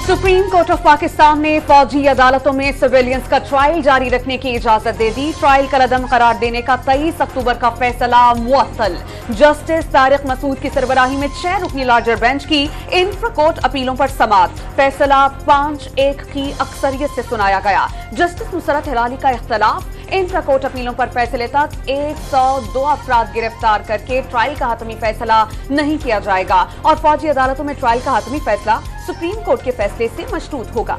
Supreme court of Pakistan ने फौजी अदालतों में सिविलियंस का ट्रायल जारी रखने की इजाजत दे दी। ट्रायल कलअदम करार देने का 23 अक्टूबर का फैसला मुअत्तल। जस्टिस तारिक मसूद की सरबराही में 6 रुकनी लार्जर बेंच की इंफ्रा कोर्ट अपीलों पर समाअत। फैसला 5-1 की अक्सरियत से सुनाया गया। जस्टिस नुसरत हिलाली का इख्तलाफ। इंफ्रा कोर्ट अपीलों पर फैसले तक 102 अफराद गिरफ्तार करके ट्रायल का हतमी फैसला नहीं किया जाएगा और फौजी अदालतों में ट्रायल का हतमी फैसला सुप्रीम कोर्ट के फैसले से मशरूत होगा।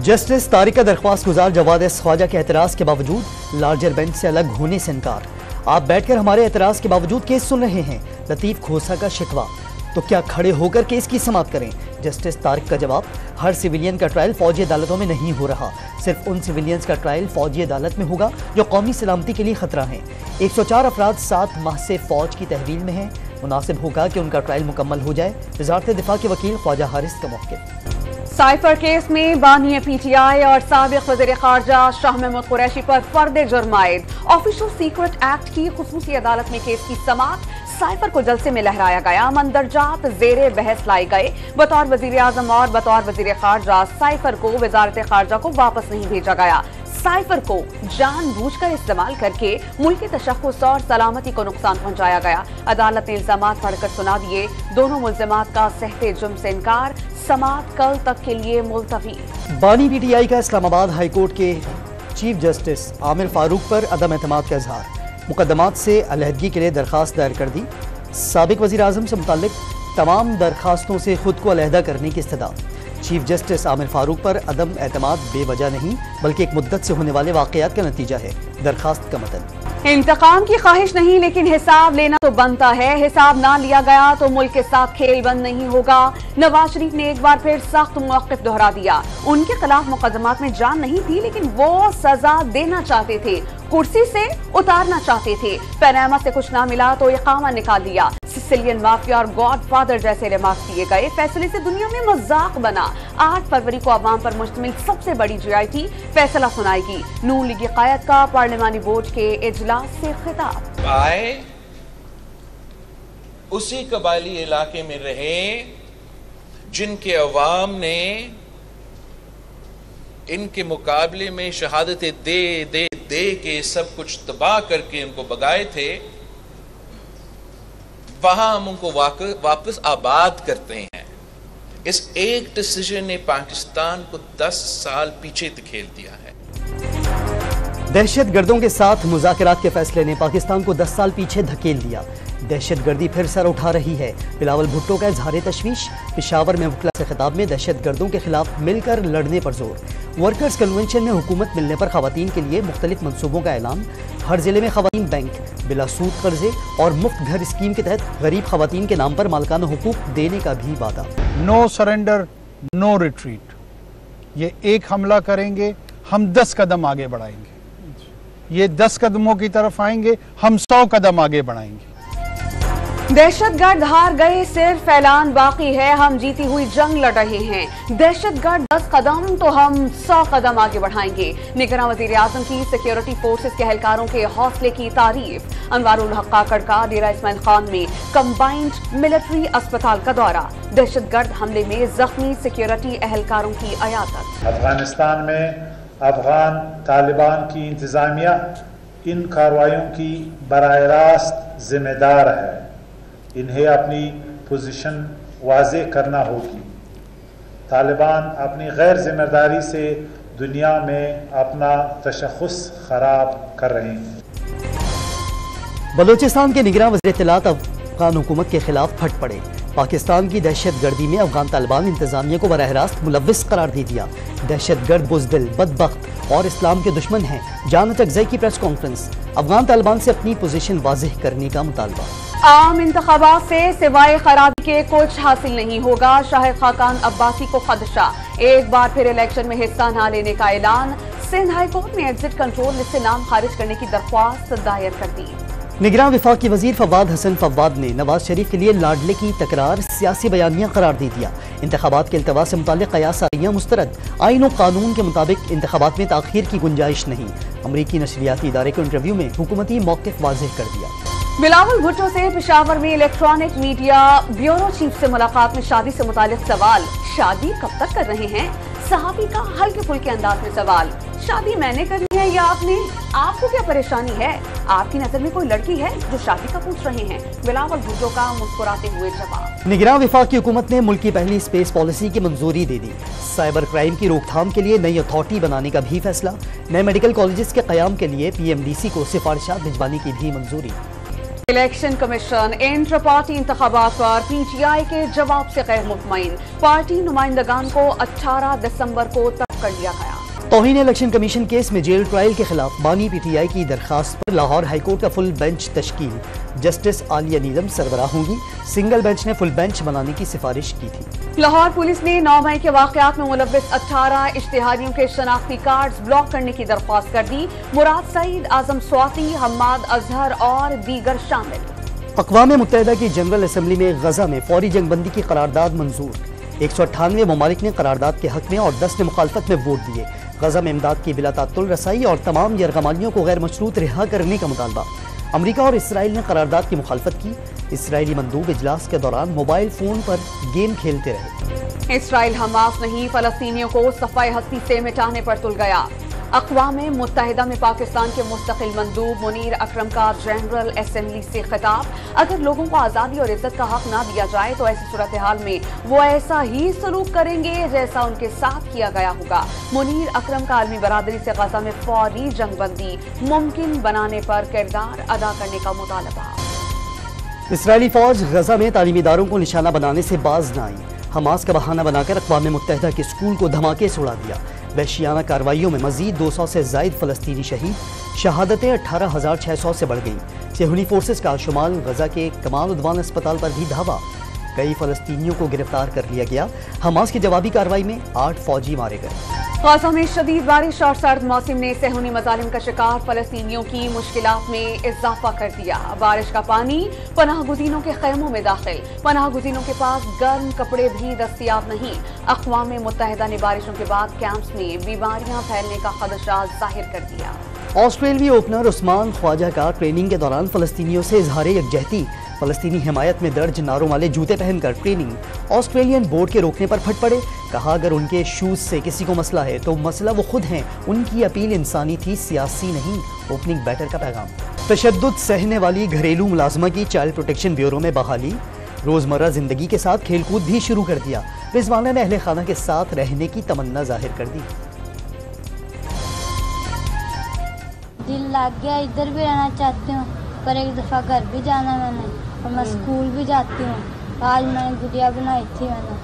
जस्टिस तारिक का दरख्वास्त गुजार जवाद ख्वाजा के एतराज के बावजूद लार्जर बेंच से अलग होने से इनकार। आप बैठकर हमारे एतराज के बावजूद केस सुन रहे हैं, लतीफ खोसा का शिकवा, तो क्या खड़े होकर केस की समाअत करें? जस्टिस तारिक का जवाब, हर सिविलियन का ट्रायल फौजी अदालतों में नहीं हो रहा, सिर्फ उन सिविलियंस का ट्रायल फौजी अदालत में होगा जो कौमी सलामती के लिए खतरा हैं। 104 अफराद 7 माह से फौज की तहवील में हैं, मुनासिब होगा कि उनका ट्रायल मुकम्मल हो जाए। वजारत दिफा के वकील ख्वाजा हारिस का मौक़िफ़। साइफर केस में बानी PTI और साबिक़ वज़ीर ख़ारजा शाह महमूद कुरैशी पर फर्द जुर्म आयद। ऑफिशियल सीक्रेट एक्ट की खुसूसी अदालत में केस की समाअत। साइफर को जलसे में लहराया गया, मंदरजात ज़ेरे बहस लाए गए। बतौर वज़ीर आज़म और बतौर वज़ीर ख़ारजा साइफर को वज़ारत ख़ारजा को वापस नहीं भेजा गया। साइफर को जानबूझकर इस्तेमाल करके मुल्की तशख़्ख़ुस और सलामती को नुकसान पहुंचाया गया। अदालत ने इल्ज़ामात पढ़कर सुना दिए। दोनों मुल्ज़िमात का सहते जुर्म से इनकार। समाअत कल तक के लिए मुलतवी। बानी PTI का इस्लामाबाद हाई कोर्ट के चीफ जस्टिस आमिर फारूक पर अदम एतमाद का इजहार। मुकदमात से अलहदगी के लिए दरख्वास्त दायर कर दी। साबिक़ वज़ीर आज़म से मुताल्लिक तमाम दरख्वास्तों से खुद को अलहदा करने की इस्तदा। चीफ जस्टिस आमिर फारूक पर अदम एतमाद बेवजह नहीं बल्कि एक मुद्दत से होने वाले वाक़यात का नतीजा है। दरखास्त का मतन, इंतकाम की ख्वाहिश नहीं लेकिन हिसाब लेना तो बनता है। हिसाब ना लिया गया तो मुल्क के साथ खेल बंद नहीं होगा। नवाज शरीफ ने एक बार फिर सख्त मौक़िफ़ दोहरा दिया। उनके खिलाफ मुकदमात में जान नहीं थी लेकिन वो सजा देना चाहते थे, कुर्सी से उतारना चाहते थे। पैनामा से कुछ ना मिला तो इकामा निकाल दिया। सिसिलियन माफिया और गॉडफादर जैसे रिमार्क्स दिए गए। फैसले से दुनिया में मजाक बना। 8 फरवरी को अवाम पर मुश्तमिल सबसे बड़ी GIT फैसला सुनाएगी। नून लीगी क़यादत का पार्लिमानी बोर्ड के इजलास से खिताब। आए उसी कबायली इलाके में रहे जिनके अवाम ने इनके मुकाबले में शहादतें दे दे दे के सब कुछ तबाह करके उनको भगाए थे। वहां हम उनको वापस आबाद करते हैं। इस एक डिसीजन ने पाकिस्तान को 10 साल पीछे धकेल दिया है। दहशत गर्दों के साथ मुज़ाकरात के फैसले ने पाकिस्तान को 10 साल पीछे धकेल दिया। दहशत गर्दी फिर सर उठा रही है। बिलावल भुट्टो का इजहार तशवीश। पेशावर में वकला से खिताब में दहशत गर्दों के खिलाफ मिलकर लड़ने पर जोर। वर्कर्स कन्वेंशन में हुकूमत मिलने पर खवातीन के लिए मुख्तलिफ मनसूबों का ऐलान। हर जिले में खवातीन बैंक, बिला सूद कर्जे और मुफ्त घर स्कीम के तहत गरीब खवातीन के नाम पर मालकाना हुकूक देने का भी वादा। No surrender, no retreat. ये एक हमला करेंगे, हम 10 कदम आगे बढ़ाएंगे। ये 10 कदमों की तरफ आएंगे, हम 100 कदम आगे बढ़ाएंगे। दहशतगर्द हार गए, सिर्फ ऐलान बाकी है। हम जीती हुई जंग लड़ रहे हैं। दहशतगर्द 10 कदम तो हम 100 कदम आगे बढ़ाएंगे। निगरान वज़ीर आज़म की सिक्योरिटी फोर्सेस के एहलकारों के हौसले की तारीफ। अनवारुल हक काकड़ का डेरा इस्माइल खान में कंबाइंड मिलिट्री अस्पताल का दौरा। दहशतगर्द हमले में जख्मी सिक्योरिटी एहलकारों की अयादत। अफगानिस्तान में अफगान तालिबान की इंतजामिया इन कार्रवाइयों की बराह रास्त जिम्मेदार है। इन्हें अपनी पोजीशन वाज़ेह करना होगी। तालिबान अपनी गैर जिम्मेदारी से दुनिया में अपना तशख़्ख़ुस खराब कर रहे हैं। बलूचिस्तान के निगरान वज़ीर इत्तलात अफगान हुकूमत के खिलाफ फट पड़े। पाकिस्तान की दहशत गर्दी में अफगान तालिबान इंतजामिया को बराह रास्त मुलव्विस करार दे दिया। दहशत गर्द बुज़दिल, बदबख्त और इस्लाम के दुश्मन हैं। जान अकज़ई की प्रेस कॉन्फ्रेंस। अफगान तालिबान से अपनी पोजीशन वाज़ेह करने का मुतालबा। आम इंतखाबात से सिवाय खराबी के कुछ हासिल नहीं होगा। शाहिद खाकान अब्बासी को खदशा। एक बार फिर इलेक्शन में हिस्सा न लेने का ऐलान। सिंध हाई कोर्ट ने एग्जिट कंट्रोल लिस्ट से नाम खारिज करने की दरख्वास्त दायर कर दी। निगरान विफाकी वजीर फवाद हसन फवाद ने नवाज शरीफ के लिए लाडले की तकरार सियासी बयानिया करार दे दिया। इंतखाबात के इल्तवा से मुताल्लिक कयास आरियां मुस्तरद। आईन और कानून के मुताबिक इंतखाबात में ताखीर की गुंजाइश नहीं। अमरीकी नशरियाती इदारे के इंटरव्यू में हुकूमती मौक़िफ़ वाज़ेह कर दिया। बिलावल भुट्टो से पेशावर में इलेक्ट्रॉनिक मीडिया ब्यूरो चीफ से मुलाकात में शादी से मुतालिक सवाल। शादी कब तक कर रहे हैं? सहाबी का हल्के फुल्के अंदाज में सवाल। शादी मैंने करनी है या आपने? आपको क्या परेशानी है? आपकी नजर में कोई लड़की है जो शादी का पूछ रहे हैं? बिलावल भुट्टो का मुस्कुराते हुए जवाब। निगरान वफाकी हुकूमत ने मुल्क की पहली स्पेस पॉलिसी की मंजूरी दे दी। साइबर क्राइम की रोकथाम के लिए नई अथॉरिटी बनाने का भी फैसला। नए मेडिकल कॉलेजेस के क़याम के लिए PMDC को सिफारिशात भिजवाने की भी मंजूरी। इलेक्शन कमीशन इंटर पार्टी इंतखाबात पर PTI के जवाब से गैर मुतमईन। पार्टी नुमाइंदगान को 18 दिसंबर को तलब कर लिया गया। तौहीन इलेक्शन कमीशन केस में जेल ट्रायल के खिलाफ बानी PTI की दरखास्त पर लाहौर हाईकोर्ट का फुल बेंच तश्कील। जस्टिस आलिया नीलम सरबराह होंगी। सिंगल बेंच ने फुल बेंच बनाने की सिफारिश की थी। लाहौर पुलिस ने 9 मई के वाकयात में मुलव्विस 18 इश्तिहारियों के शनाख्ती कार्ड्स ब्लॉक करने की दरख्वास्त कर दी। मुराद सईद, आजम स्वाति, हम्माद अजहर और दीगर शामिल। अक़वाम मुत्तहिदा की जनरल असम्बली में गजा में फौरी जंगबंदी की करारदाद मंजूर। 198 ममालिक ने करारदाद के हक में और 10 ने मुखालफत में वोट दिए। गजा में इमदाद की बिला तात्तुल रसाई और तमाम यरगमालियों को गैर मशरूत रिहा करने का मुतालबा। अमरीका और इसराइल ने करारदाद की मुखालफत की। इसराइली मंदूब इजलास के दौरान मोबाइल फोन पर गेम खेलते रहे। इसराइल हमास नहीं, फलस्तीनियों को सफाई हस्ती से मिटाने पर तुल गया। अक़वाम मुत्तहिदा में पाकिस्तान के मुस्तकिल मंदूब मुनीर अकरम का जनरल असम्बली से खिताब। अगर लोगों को आज़ादी और इज्जत का हक ना दिया जाए तो ऐसी सूरत हाल में वो ऐसा ही सलूक करेंगे जैसा उनके साथ किया गया होगा। मुनीर अकरम का आलमी बरादरी से गजा में फौरी जंगबंदी मुमकिन बनाने पर किरदार अदा करने का मुतालबा। इसराइली फौज गजा में तालीमी इदारों को निशाना बनाने से बाज न आई। हमास का बहाना बनाकर अक़वाम मुत्तहिदा के स्कूल को धमाके से उड़ा दिया। वहशियाना कार्रवाइयों में मजीद 200 से जायद फलस्तीनी शहीद। शहादतें 18,600 से बढ़ गईं। सेहूनी फोर्सेस का शुमाल गजा के कमाल उद्वान अस्पताल पर भी धावा। कई फलस्तीनियों को गिरफ्तार कर लिया गया। हमास की जवाबी कार्रवाई में 8 फौजी मारे गए। गाज़ा में शदीद बारिश और सर्द मौसम ने सेहूनी मजालिम का शिकार फलस्तीनियों की मुश्किलात में इजाफा कर दिया। बारिश का पानी पनाह गुज़ीनों के खैमों में दाखिल। पनाह गुज़ीनों के पास गर्म कपड़े भी दस्तियाब नहीं। अक़वाम मुत्तहिदा ने बारिशों के बाद कैंप्स में बीमारियां फैलने का खदशा जाहिर कर दिया। ऑस्ट्रेलियाई ओपनर उस्मान ख्वाजा का ट्रेनिंग के दौरान फलस्तीनियों से इजहार यकजहती। फलस्तीनी हिमायत में दर्ज नारों वाले जूते पहनकर ट्रेनिंग। ऑस्ट्रेलियन बोर्ड के रोकने पर फट पड़े। कहा अगर उनके शूज से किसी को मसला है तो मसला वो खुद हैं। उनकी अपील इंसानी थी, सियासी नहीं। ओपनिंग बैटर का पैगाम। तशद्दुद सहने वाली घरेलू मुलाजमा की चाइल्ड प्रोटेक्शन ब्यूरो में बहाली। रोजमर्रा जिंदगी के साथ खेलकूद भी शुरू कर दिया। रिजवाना ने अहले खाना के साथ रहने की तमन्ना जाहिर कर दी। दिल लग गया, इधर भी रहना चाहती हूँ पर एक दफ़ा घर भी जाना मैंने और मैं स्कूल भी जाती हूँ। आज मैंने गुड़िया बनाई थी मैंने,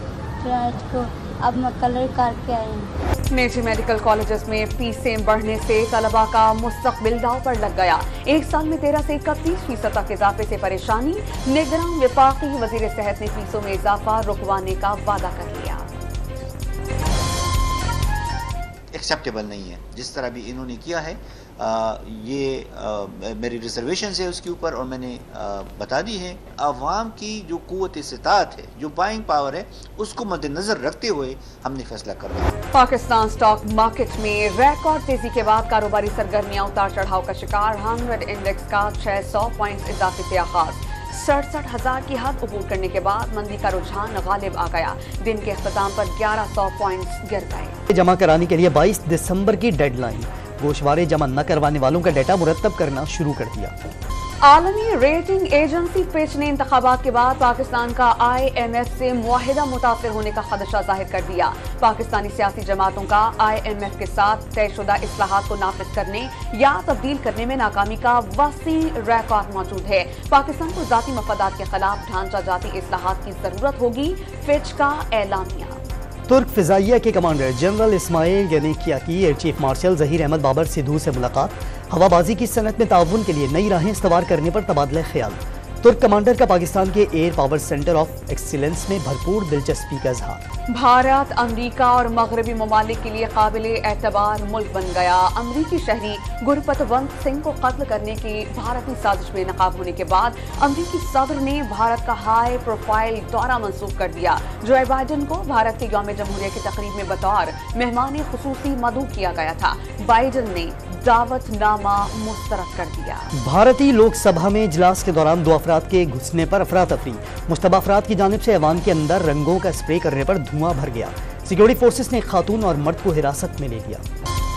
फिर इसको अब मैं कलर करके आई हूँ। निजी मेडिकल कॉलेजेस में फीसें बढ़ने से तलबा का मुस्तकबिल दाव पर लग गया। एक साल में 13 से 31% तक इजाफे से परेशानी। निगरान वफाकी वजीर सेहत ने फीसों में इजाफा रुकवाने का वादा कर लिया। एक्सेप्टेबल नहीं है जिस तरह भी इन्होंने किया है। मेरी रिजर्वेशन है उसके ऊपर और मैंने बता दी है। अवाम की जो क़ुव्वत इस्तात है, जो बाइंग पावर है, उसको मद्देनजर रखते हुए हमने फैसला कर लिया। पाकिस्तान स्टॉक मार्केट में रिकॉर्ड तेजी के बाद कारोबारी सरगर्मियां उतार चढ़ाव का शिकार। 100 इंडेक्स का 600 पॉइंट्स इजाफे से आगाज। 67,000 की हद अबूर करने के बाद मंदी का रुझान गालिब आ गया। दिन के इख्तिताम पर 1100 पॉइंट्स गिर गए। जमा कराने के लिए 22 दिसंबर की डेडलाइन। गोशवारे जमा न करवाने वालों का डेटा मुरतब करना शुरू कर दिया। आलमी रेटिंग एजेंसी फिच ने इंतखाबात के बाद पाकिस्तान का IMF से मुआहिदा मुतासिर होने का खदशा जाहिर कर दिया। पाकिस्तानी सियासी जमातों का IMF के साथ तयशुदा इस्लाहात को नाफिज करने या तब्दील करने में नाकामी का वसी रिकॉर्ड मौजूद है। पाकिस्तान को जाती मफादात के खिलाफ ढांचा जाती इस्लाहात की जरूरत होगी, फिच का एलामिया। तुर्क फिजाइया के कमांडर जनरल इस्माइल यनीकिया की air chief marshal Zaheer Ahmed Babar Sidhu से मुलाकात। हवाबाजी की सनत में ताउन के लिए नई राहें इस्तवार करने पर तबादला ख्याल। तुर्क कमांडर का पाकिस्तान के air power centre of excellence में भरपूर दिलचस्पी का इजहार। भारत अमरीका और मगरबी ममालिक के लिए काबिले एतबार मुल्क बन गया। अमरीकी शहरी गुरपतवंत सिंह को कत्ल करने की भारतीय साजिश में नकाब होने के बाद अमरीकी सदर ने भारत का हाई प्रोफाइल दौरा मंसूख कर दिया। जो बाइडेन को भारत के यौम जमहूरिया की तकरीब में बतौर मेहमान खुसूसी मदऊ किया गया था। बाइडेन ने दावतनामा मुस्तरद कर दिया। भारतीय लोकसभा में इजलास के दौरान 2 افراد کے گھسنے پر افراتفری، مشتبہ افراد کی جانب سے ایوان کے اندر رنگوں کا اسپرے کرنے پر دھواں بھر گیا۔ سیکیورٹی فورسز نے ایک خاتون اور مرد کو حراست میں لے لیا۔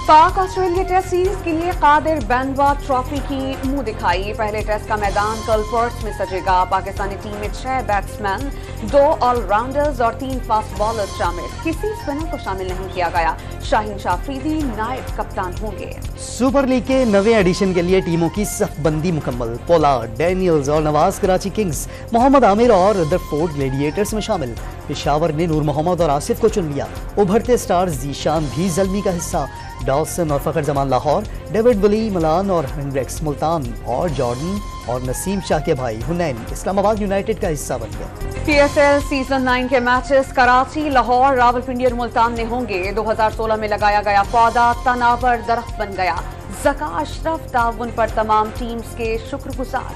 پاک آسٹریلیا ٹیسٹ سیریز کے لیے قادر بینوا ٹرافی کی منہ دکھائی۔ پہلے ٹیسٹ کا میدان کل پرتھ میں سجے گا۔ پاکستانی ٹیم میں 6 بیٹسمین، 2 آل راؤنڈرز اور 3 فاسٹ بالرز شامل، کسی اسپنر کو شامل نہیں کیا گیا۔ شاہین شاہ افریدی نائب کپتان ہوں گے۔ سپر لیگ کے 9ویں ایڈیشن کے لیے ٹیموں کی صف بندی مکمل۔ پولارڈ، ڈینیلز اور نواز کراچی کنگز، محمد عامر اور ردرفورڈ گلیڈیٹرز میں شامل۔ پشاور نے نور محمد اور آصف کو چن لیا۔ ابھرتے سٹارز ذیشان بھی زلمی کا حصہ۔ ڈاوسن اور فخر زمان لاہور، ڈیوڈ ولی ملان اور ہینڈریکس ملتان اور جارڈن اور نسیم شاہ کے بھائی حنین اسلام آباد یونائٹڈ کا حصہ بن گئے۔ پی ایس ایل سیزن 9 کے میچز کراچی، لاہور، راولپنڈی اور ملتان میں ہوں گے۔ 2016 میں لگایا گیا پودا تناور درخت بن گیا۔ ذکا اشرف تعاون پر تمام ٹیمز کے شکر گزار۔